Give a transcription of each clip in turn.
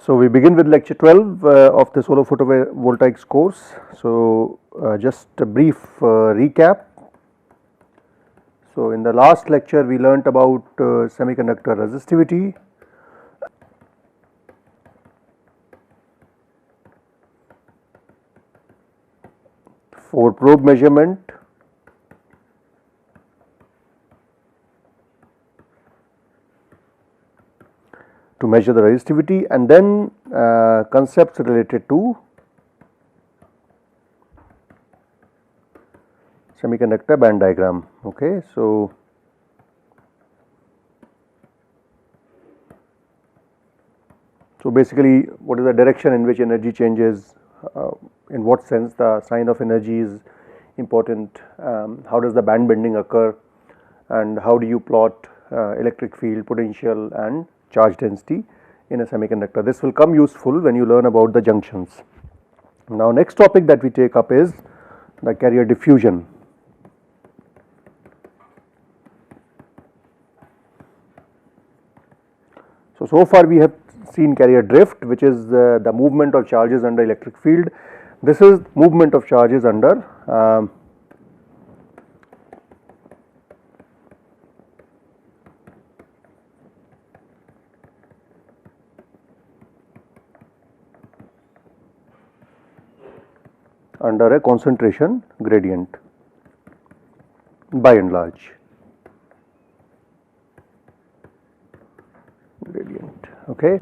So, we begin with lecture 12 of the solar photovoltaics course. So, just a brief recap. So, in the last lecture we learnt about semiconductor resistivity, for probe measurement, to measure the resistivity, and then concepts related to semiconductor band diagram. Okay. So, basically what is the direction in which energy changes, in what sense the sign of energy is important, how does the band bending occur, and how do you plot electric field, potential and charge density in a semiconductor. This will come useful when you learn about the junctions. Now, next topic that we take up is the carrier diffusion. So far we have seen carrier drift, which is the movement of charges under electric field. This is movement of charges under a concentration gradient by and large. Okay.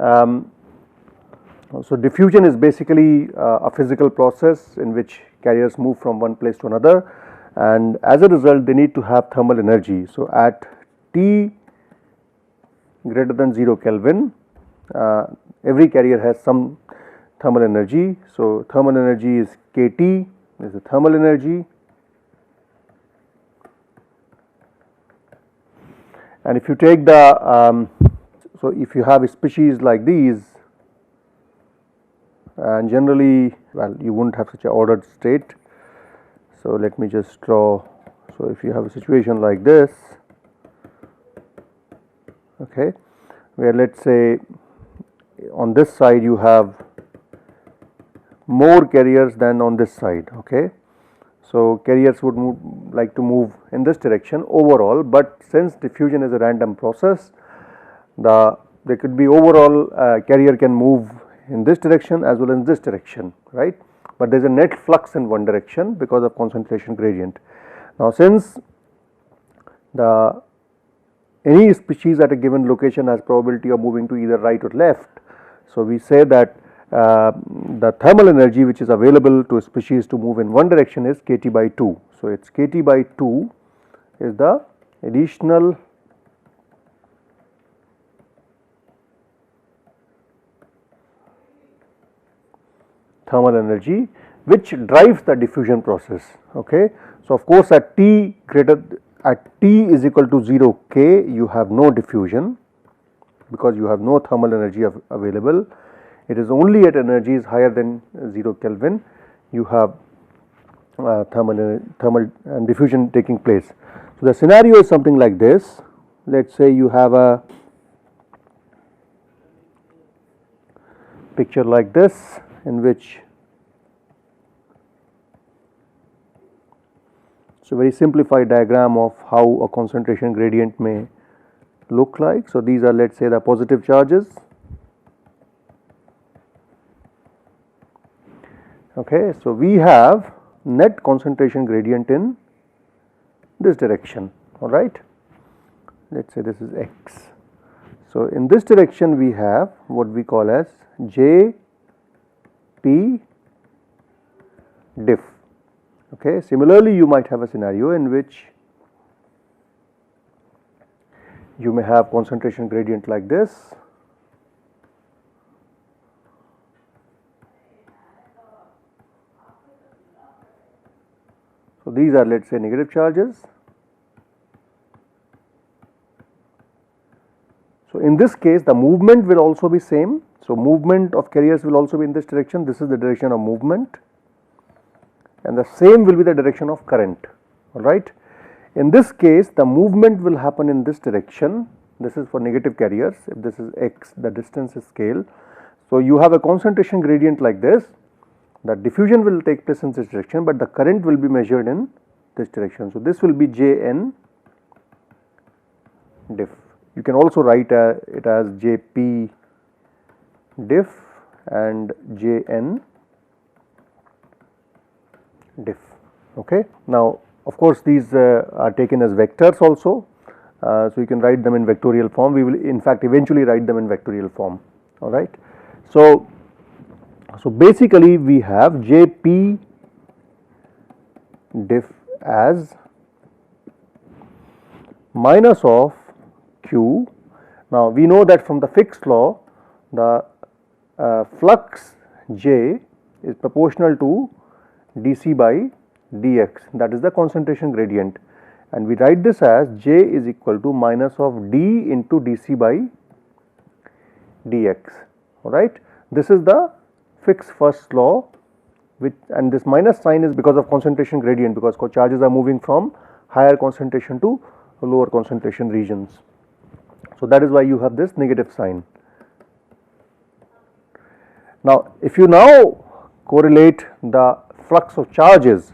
So, diffusion is basically a physical process in which carriers move from one place to another, and as a result they need to have thermal energy. So, at T greater than 0 Kelvin, every carrier has some thermal energy. So, thermal energy is kT, is the thermal energy, and if you take the so if you have a species like these, and generally, well, you wouldn't have such a ordered state. So, let me just draw. So, if you have a situation like this, okay, where let us say on this side you have more carriers than on this side. Okay. So, carriers would like to move in this direction overall, but since diffusion is a random process, there could be overall carrier can move in this direction as well as in this direction, right, but there is a net flux in one direction because of concentration gradient. Now, since any species at a given location has probability of moving to either right or left, so we say that the thermal energy which is available to a species to move in one direction is kT by 2. So, it is kT by 2 is the additional thermal energy which drives the diffusion process. Okay. So, of course, at T is equal to 0 K, you have no diffusion because you have no thermal energy available. It is only at energies higher than 0 Kelvin you have thermal and diffusion taking place. So, the scenario is something like this. Let us say you have a picture like this, in which, so very simplified diagram of how a concentration gradient may look like. So, these are let us say the positive charges. Okay. So, we have net concentration gradient in this direction, all right. Let us say this is x. So, in this direction we have what we call as J P diff. Okay. Similarly, you might have a scenario in which you may have concentration gradient like this. So, these are let us say negative charges. So, in this case the movement will also be same. So, movement of carriers will also be in this direction. This is the direction of movement, and the same will be the direction of current, all right. In this case the movement will happen in this direction. This is for negative carriers. If this is x, the distance is scale. So, you have a concentration gradient like this, the diffusion will take place in this direction, but the current will be measured in this direction. So, this will be Jn diff. You can also write it as Jp diff and Jn diff. Okay. Now, of course, these are taken as vectors also, so you can write them in vectorial form. We will in fact eventually write them in vectorial form. All right. So basically we have Jp diff as minus of q. Now, we know that from the Fick's law, the flux J is proportional to dC by dx, that is the concentration gradient, and we write this as J is equal to minus of d into dC by dx. All right. This is the Fick's first law, which, and this minus sign is because of concentration gradient, because charges are moving from higher concentration to lower concentration regions. So, that is why you have this negative sign. Now, if you now correlate the flux of charges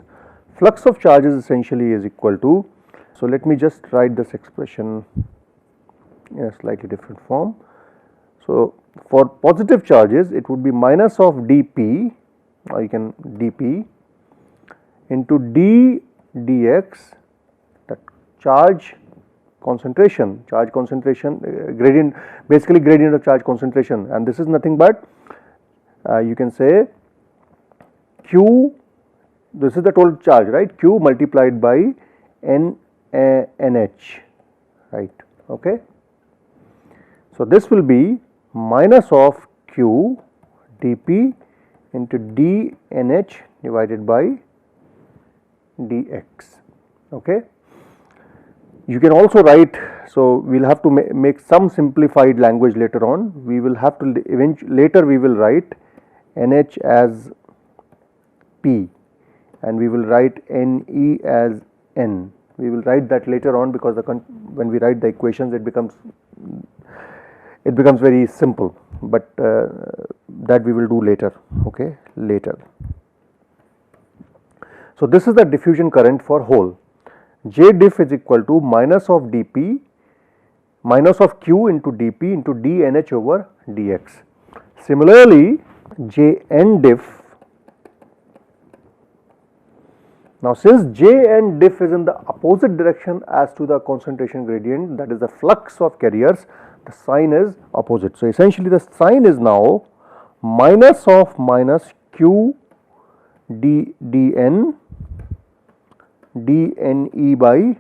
essentially is equal to, so let me just write this expression in a slightly different form. So, for positive charges it would be minus of dP, or you can dP into d dx, that charge concentration gradient, basically gradient of charge concentration, and this is nothing but you can say q, this is the total charge, right, q multiplied by nh, right. Okay. So, this will be minus of q dP into dnh divided by dx. Okay. You can also write, so we will have to make some simplified language later on. We will have to later we will write nh as p and we will write Ne as N. We will write that later on, because when we write the equations it becomes very simple, but that we will do later. Okay, later. So, this is the diffusion current for hole. J diff is equal to minus of dP minus of q into dP into dnh over dx. Similarly, Jn diff, now since Jn diff is in the opposite direction as to the concentration gradient, that is the flux of carriers, the sign is opposite. So, essentially the sign is now minus of minus q dn dne by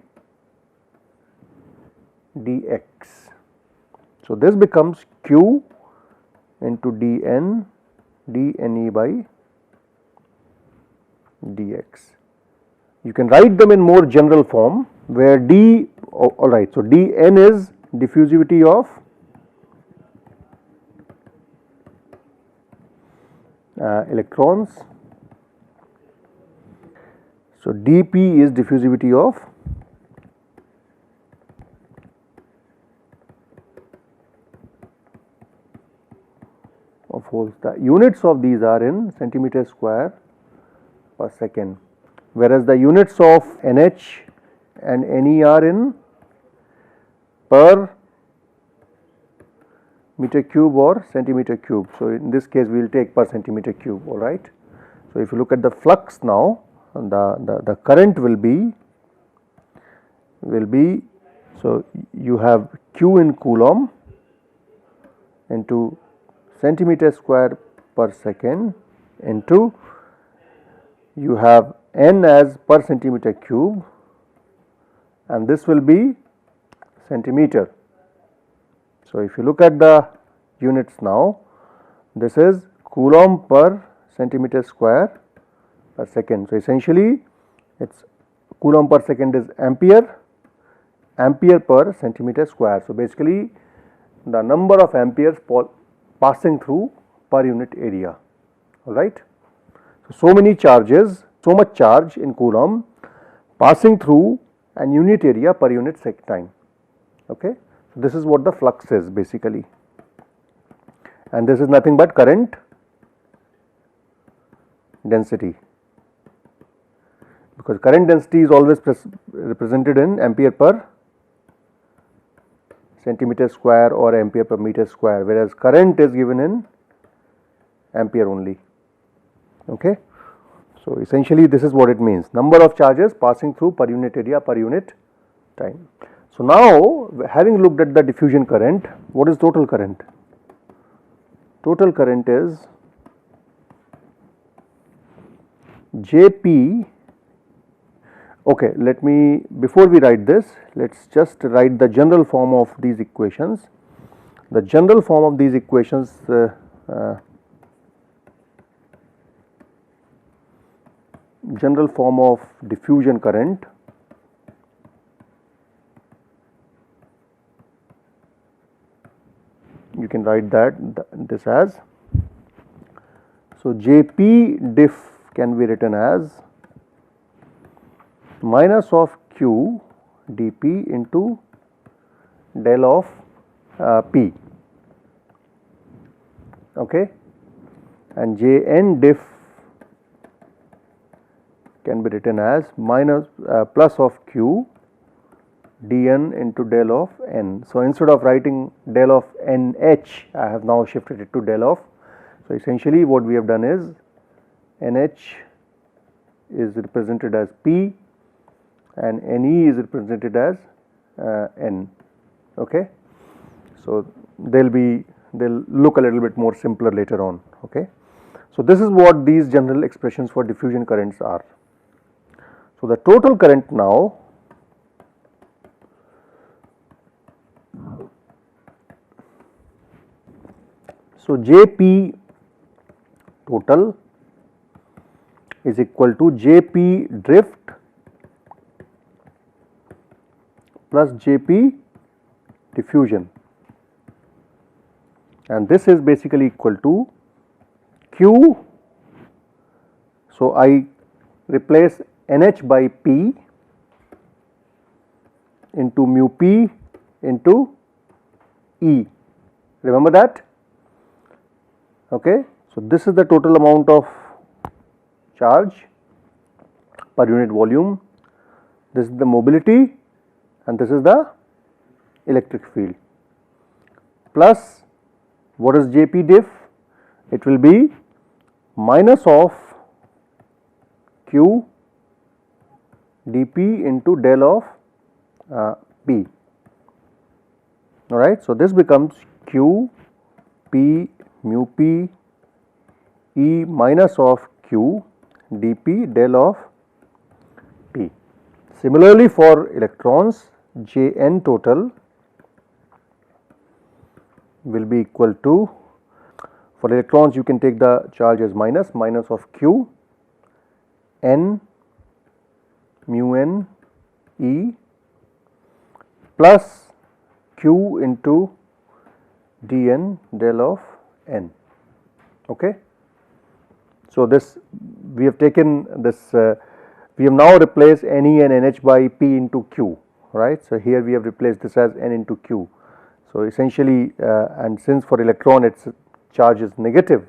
dx. So, this becomes q into dn dne by dx. You can write them in more general form, where d, alright. So, dn is diffusivity of electrons. So, dP is diffusivity of holes. The units of these are in centimeter square per second, whereas the units of NH and Ne are in per meter cube or centimeter cube. So, in this case we will take per centimeter cube. All right. So, if you look at the flux now, the current will be so you have Q in Coulomb into centimeter square per second into you have N as per centimeter cube, and this will be centimeter. So, if you look at the units now, this is Coulomb per centimeter square per second. So, essentially it is Coulomb per second is ampere, ampere per centimeter square. So, basically the number of amperes passing through per unit area. All right. So many charges, so much charge in Coulomb passing through an unit area per unit time. Okay. So, this is what the flux is basically, and this is nothing but current density, because current density is always represented in ampere per centimeter square or ampere per meter square, whereas current is given in ampere only. Okay. So, essentially this is what it means, number of charges passing through per unit area per unit time. So, now having looked at the diffusion current, what is total current? Total current is Jp. Okay, let me, before we write this, let us just write the general form of these equations. The general form of these equations general form of diffusion current you can write this as, so Jp diff can be written as minus of q dp into del of p, okay, and Jn diff can be written as minus plus of q dn into del of n. So, instead of writing del of nh, I have now shifted it to del of. So, essentially what we have done is nh is represented as p and ne is represented as n. Okay. So, they'll look a little bit more simpler later on. Okay. So, this is what these general expressions for diffusion currents are. So, the total current now so Jp total is equal to Jp drift plus Jp diffusion, and this is basically equal to Q. So, I replace NH by P into mu P into E, remember that? Okay. So, this is the total amount of charge per unit volume, this is the mobility and this is the electric field, plus what is Jp diff? It will be minus of Q dp into del of p, alright. So, this becomes Q p mu p E minus of Q dp del of p. Similarly, for electrons, Jn total will be equal to, for electrons you can take the charge as minus of Q n mu n E plus Q into dn del of n. Okay. So, this we have taken this we have now replaced Ne and Nh by P into Q, right. So, here we have replaced this as N into Q. So, essentially and since for electron its charge is negative,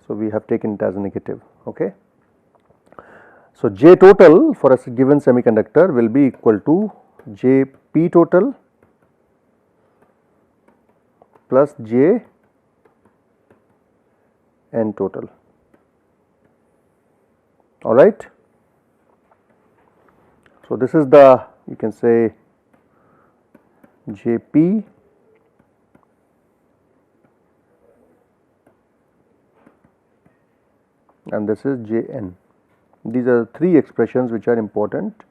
so we have taken it as a negative. Okay. So, J total for a given semiconductor will be equal to J P total plus J N total, alright. So, this is the, you can say J P and this is J N. These are three expressions which are important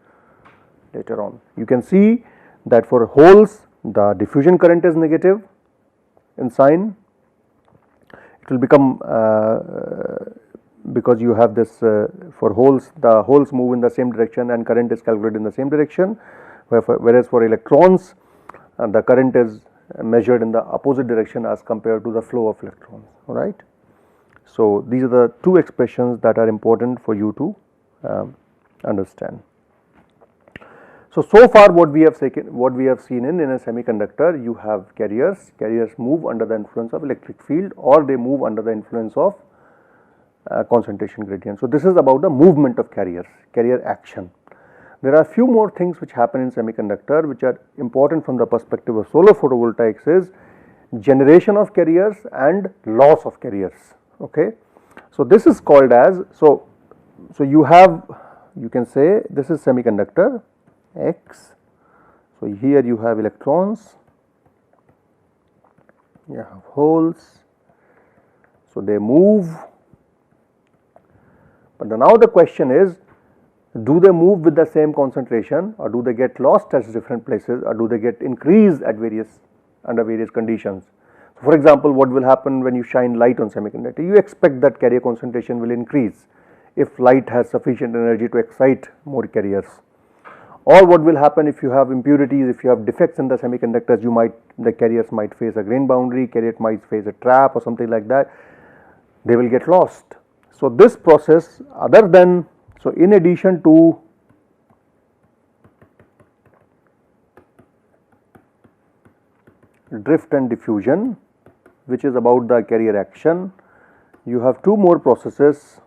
later on. You can see that for holes the diffusion current is negative in sign, it will become because you have this for holes, the holes move in the same direction and current is calculated in the same direction, whereas for electrons the current is measured in the opposite direction as compared to the flow of electrons, alright. So, these are the two expressions that are important for you to understand. So far what we have seen in a semiconductor, you have carriers move under the influence of electric field, or they move under the influence of concentration gradient. So this is about the movement of carrier action. There are few more things which happen in semiconductor which are important from the perspective of solar photovoltaics, is generation of carriers and loss of carriers. Okay. So this is called as, so you can say this is semiconductor X. So here you have electrons, you have holes, so they move, but now the question is, do they move with the same concentration, or do they get lost at different places, or do they get increased at under various conditions? So for example, what will happen when you shine light on semiconductor? You expect that carrier concentration will increase if light has sufficient energy to excite more carriers. Or what will happen if you have impurities, if you have defects in the semiconductors, the carriers might face a grain boundary, carrier might face a trap or something like that, they will get lost. So this process, in addition to drift and diffusion, which is about the carrier action, you have two more processes.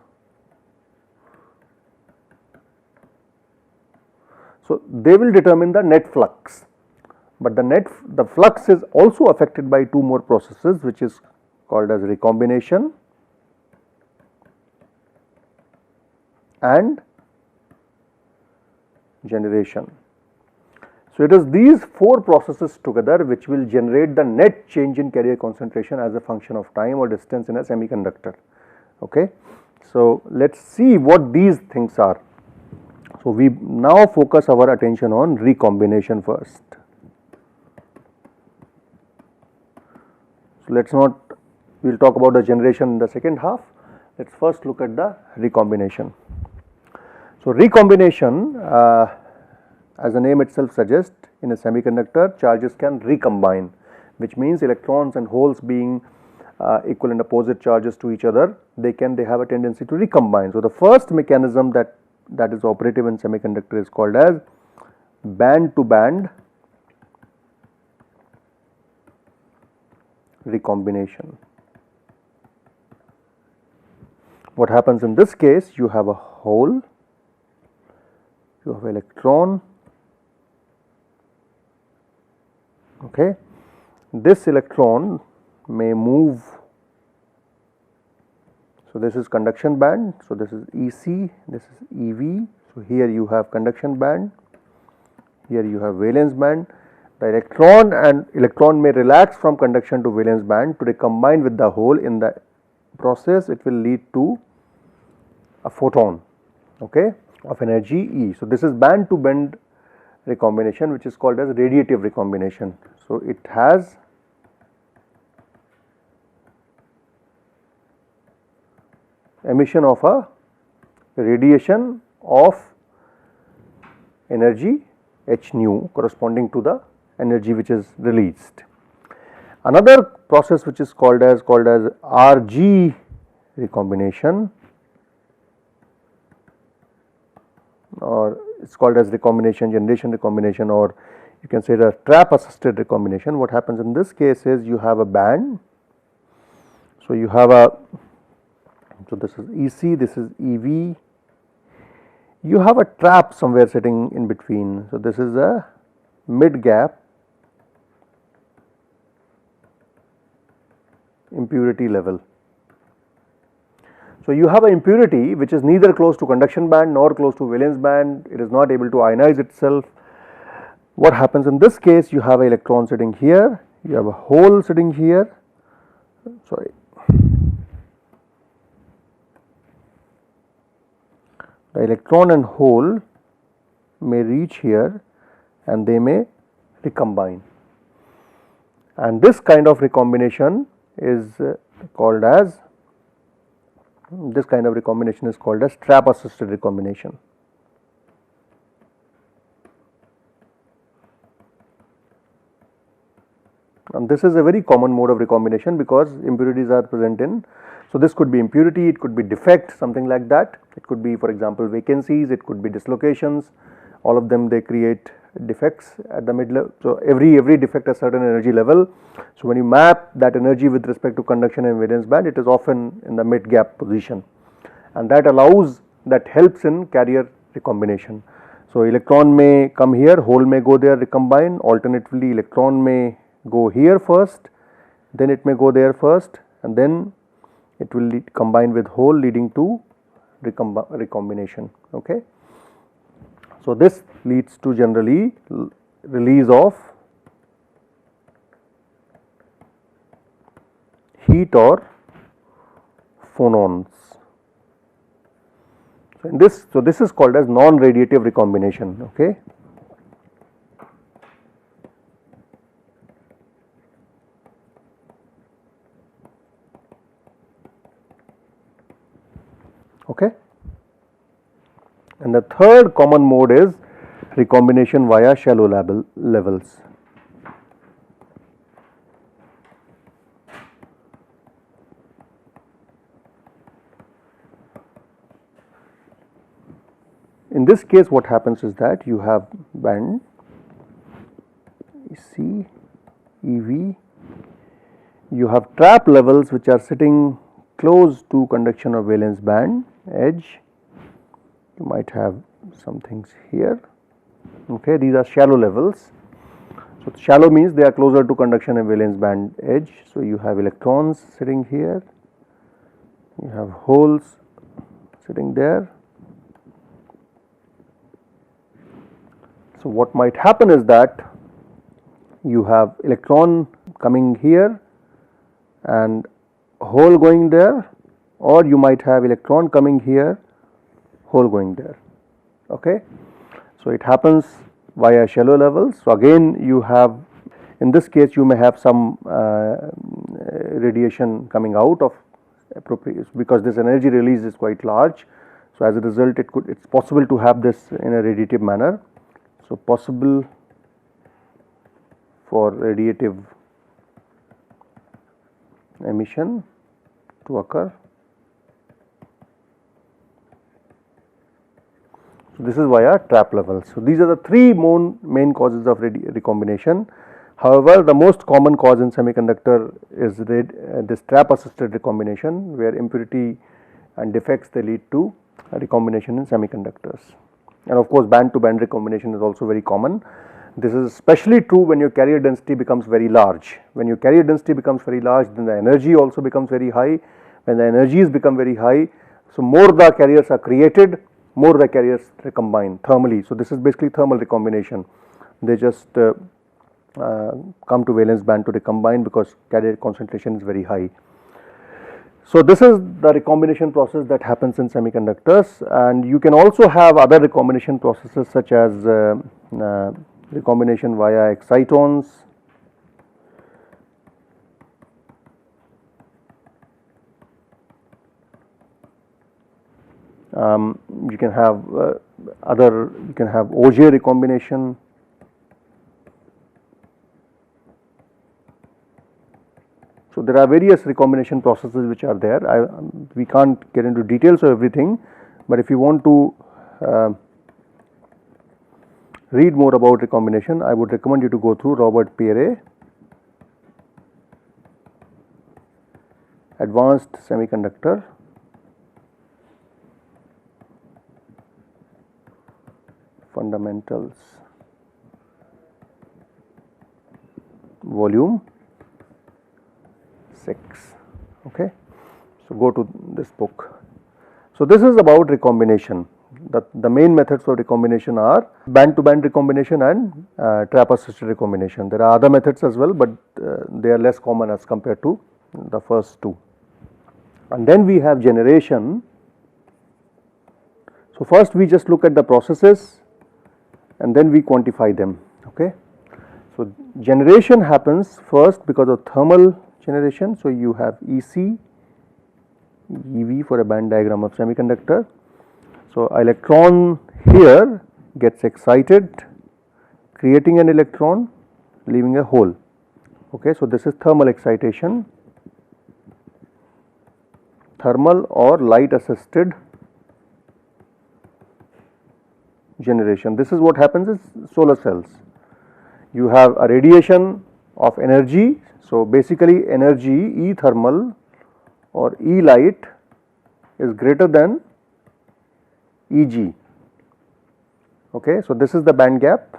So they will determine the net flux, but the flux is also affected by two more processes, which is called as recombination and generation. So it is these four processes together which will generate the net change in carrier concentration as a function of time or distance in a semiconductor. Okay. So let us see what these things are. So we now focus our attention on recombination first. So we will talk about the generation in the second half. Let us first look at the recombination. So recombination, as the name itself suggests, in a semiconductor charges can recombine, which means electrons and holes being equal and opposite charges to each other, they have a tendency to recombine. So the first mechanism that is operative in semiconductor is called as band to band recombination. What happens in this case? You have a hole, you have electron, okay. This electron may move. So this is conduction band, so this is EC, this is EV. So here you have conduction band, here you have valence band. The electron may relax from conduction to valence band to recombine with the hole. In the process, it will lead to a photon, okay, of energy E. So this is band to band recombination, which is called as radiative recombination. So it has emission of a radiation of energy h nu corresponding to the energy which is released. Another process which is called as RG recombination, or it is called as generation recombination, or you can say the trap assisted recombination. What happens in this case is you have a band. So you have so this is EC, this is EV. You have a trap somewhere sitting in between. So this is a mid gap impurity level. So you have an impurity which is neither close to conduction band nor close to valence band. It is not able to ionize itself. What happens in this case? You have an electron sitting here, you have a hole sitting here. Sorry. The electron and hole may reach here and they may recombine, and this kind of recombination is called as trap assisted recombination. And this is a very common mode of recombination because impurities are present in. So this could be impurity, it could be defect, something like that. It could be, for example, vacancies, it could be dislocations, all of them they create defects at the mid level. So every defect has certain energy level. So when you map that energy with respect to conduction and valence band, it is often in the mid gap position, and that helps in carrier recombination. So electron may come here, hole may go there, recombine. Alternatively, electron may go here first, then it may go there first, and then it will combine with hole, leading to recombination. Okay. So this leads to generally release of heat or phonons. So this is called as non-radiative recombination. Okay. Okay. And the third common mode is recombination via shallow levels. In this case, what happens is that you have band EC, EV, you have trap levels which are sitting close to conduction or valence band edge. You might have some things here. Okay, these are shallow levels. So shallow means they are closer to conduction and valence band edge. So you have electrons sitting here, you have holes sitting there. So what might happen is that you have electron coming here and hole going there, or you might have electron coming here, hole going there. Okay. So it happens via shallow levels. So again you have, in this case you may have some radiation coming out of appropriate, because this energy release is quite large. So as a result it's possible to have this in a radiative manner. So possible for radiative emission to occur. So this is via trap levels. So these are the three main causes of recombination. However, the most common cause in semiconductor is this trap assisted recombination, where impurity and defects they lead to recombination in semiconductors. And of course, band to band recombination is also very common. This is especially true when your carrier density becomes very large. When your carrier density becomes very large, then the energy also becomes very high. When the energies become very high, so more the carriers are created, more the carriers recombine thermally. So this is basically thermal recombination. They just come to valence band to recombine because carrier concentration is very high. So this is the recombination process that happens in semiconductors, and you can also have other recombination processes such as recombination via excitons, you can have Auger recombination. So there are various recombination processes which are there. We can't get into details of everything, but if you want to read more about recombination, I would recommend you to go through Robert Peire, Advanced Semiconductor, Fundamentals, Volume 6. Okay. So go to this book. So this is about recombination. The main methods of recombination are band to band recombination and trap assisted recombination. There are other methods as well, but they are less common as compared to the first two. And then we have generation. So first we just look at the processes and then we quantify them. Okay. So generation happens first because of thermal generation. So you have EC, EV for a band diagram of semiconductor. So electron here gets excited, creating an electron, leaving a hole. Okay, so this is thermal excitation, thermal or light assisted generation. This is what happens in solar cells. You have a radiation of energy. So basically energy E thermal or E light is greater than Eg. Okay, so this is the band gap.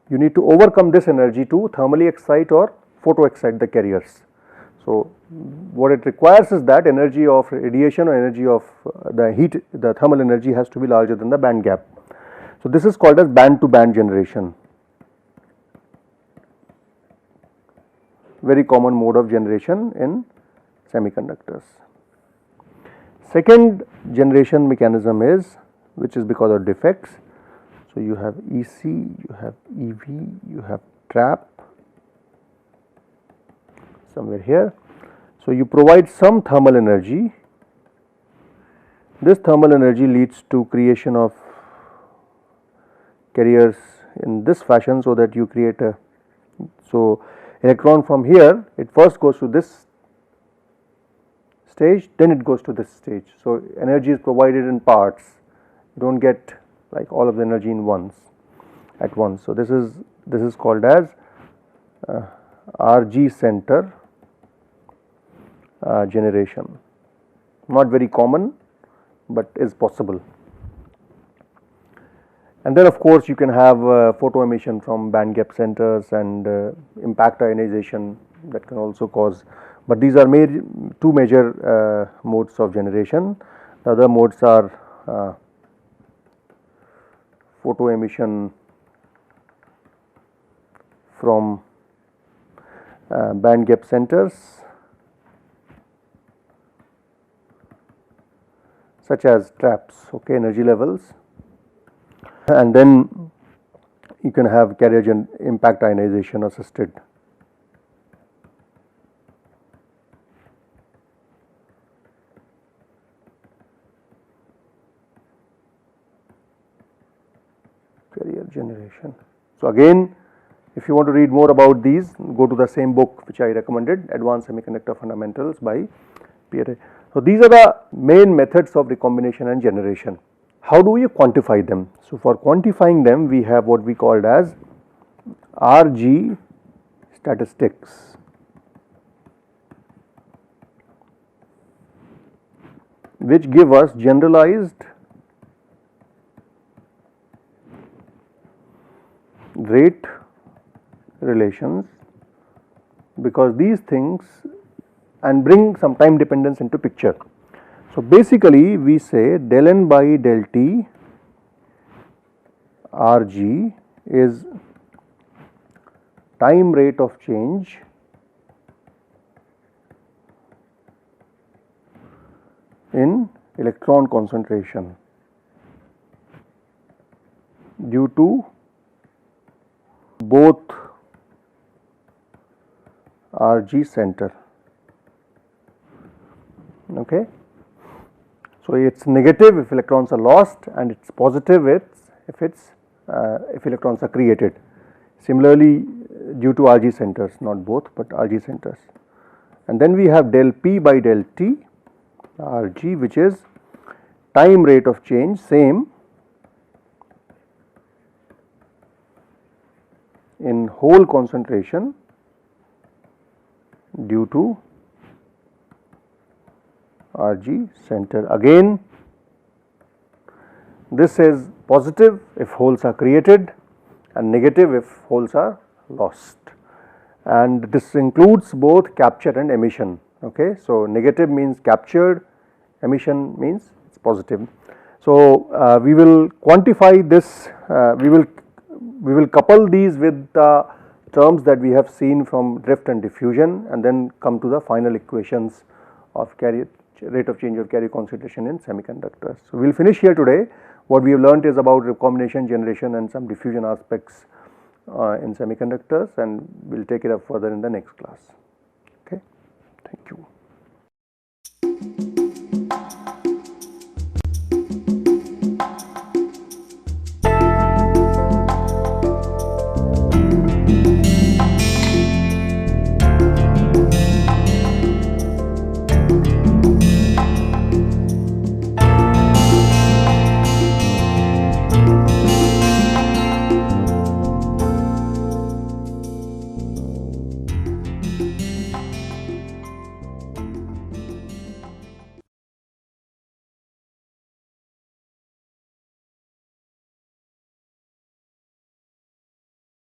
You need to overcome this energy to thermally excite or photo excite the carriers. So what it requires is that energy of radiation or energy of the heat, the thermal energy has to be larger than the band gap. So this is called as band to band generation. Very common mode of generation in semiconductors. Second generation mechanism is, which is because of defects. So you have EC, you have EV, you have trap somewhere here. So you provide some thermal energy. This thermal energy leads to creation of carriers in this fashion, so that you create a, so electron from here, it first goes to this stage, then it goes to this stage. So energy is provided in parts. You don't get like all of the energy in at once. So this is called as RG center generation. Not very common, but is possible. And then of course you can have photo emission from band gap centers and impact ionization that can also cause, but these are two major modes of generation. The other modes are photo emission from band gap centers, such as traps, okay, energy levels, and then you can have carrier impact ionization assisted. Carrier generation. So again, if you want to read more about these, go to the same book which I recommended, Advanced Semiconductor Fundamentals by Pierre. So these are the main methods of recombination and generation. How do you quantify them? So for quantifying them, we have what we called as RG statistics. Which give us generalized rate relations, because these things, and bring some time dependence into picture. So basically we say del n by del t Rg is time rate of change in electron concentration due to both Rg center. Okay. So it's negative if electrons are lost, and it's positive if electrons are created. Similarly, due to Rg centers, not both but Rg centers. And then we have del P by del T Rg, which is time rate of change, same in hole concentration due to Rg center. Again, this is positive if holes are created and negative if holes are lost, and this includes both capture and emission. Okay. So negative means captured, emission means it's positive. So we will quantify this, we will couple these with the terms that we have seen from drift and diffusion, and then come to the final equations of rate of change of carrier concentration in semiconductors. So we will finish here today. What we have learnt is about recombination, generation, and some diffusion aspects in semiconductors, and we will take it up further in the next class.